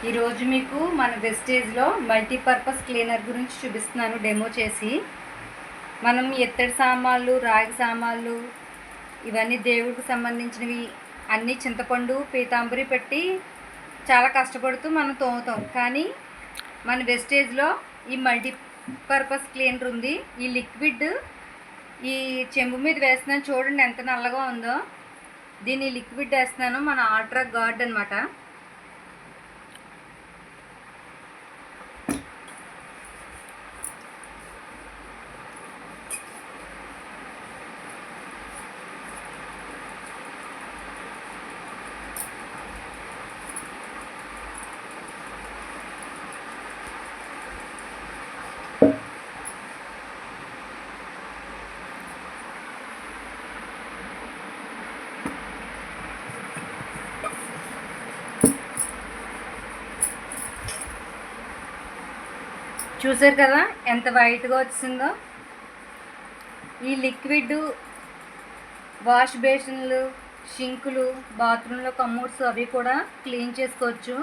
ఈరోజు మీకు మన వెస్టేజ్లో మల్టీపర్పస్ క్లీనర్ గురించి చూపిస్తున్నాను డెమో చేసి. మనం ఎత్తడి సామాన్లు, రాగి సామాన్లు, ఇవన్నీ దేవుడికి సంబంధించినవి అన్నీ చింతపండు, పీతాంబరి పెట్టి చాలా కష్టపడుతూ మనం తోముతాం. కానీ మన వెస్టేజ్లో ఈ మల్టీపర్పస్ క్లీనర్ ఉంది. ఈ లిక్విడ్ ఈ చెంబు మీద వేస్తున్నాను, చూడండి ఎంత నల్లగా ఉందో. దీన్ని లిక్విడ్ వేస్తున్నాను, మన ఆల్ట్రా గార్డ్ అనమాట. చూసారు కదా ఎంత వైట్గా వచ్చిందో. ఈ లిక్విడ్ వాష్ బేసిన్లు, షింకులు, బాత్రూంలో కమోడ్స్ అవి కూడా క్లీన్ చేసుకోవచ్చు.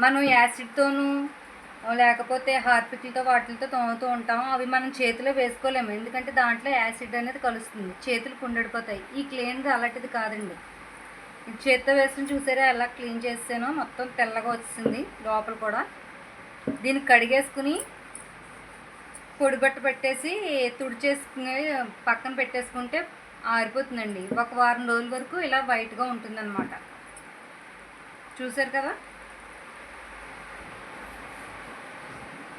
మనం యాసిడ్తోనూ లేకపోతే హార్పిక్లతో వాటితో తోముతూ ఉంటాం. అవి మనం చేతిలో వేసుకోలేము, ఎందుకంటే దాంట్లో యాసిడ్ అనేది కలుస్తుంది, చేతులు పుండడిపోతాయి. ఈ క్లీనర్ అలాంటిది కాదండి. చేతితో వేసుకుని చూసారా ఎలా క్లీన్ చేసానో, మొత్తం తెల్లగా వచ్చింది లోపల కూడా. దీన్ని కడిగేసుకుని పొడిబట్ట పెట్టేసి తుడిచేసుకుని పక్కన పెట్టేసుకుంటే ఆరిపోతుందండి. ఒక వారం రోజుల వరకు ఇలా వైట్గా ఉంటుందన్నమాట. చూసారు కదా.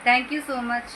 Thank you so much.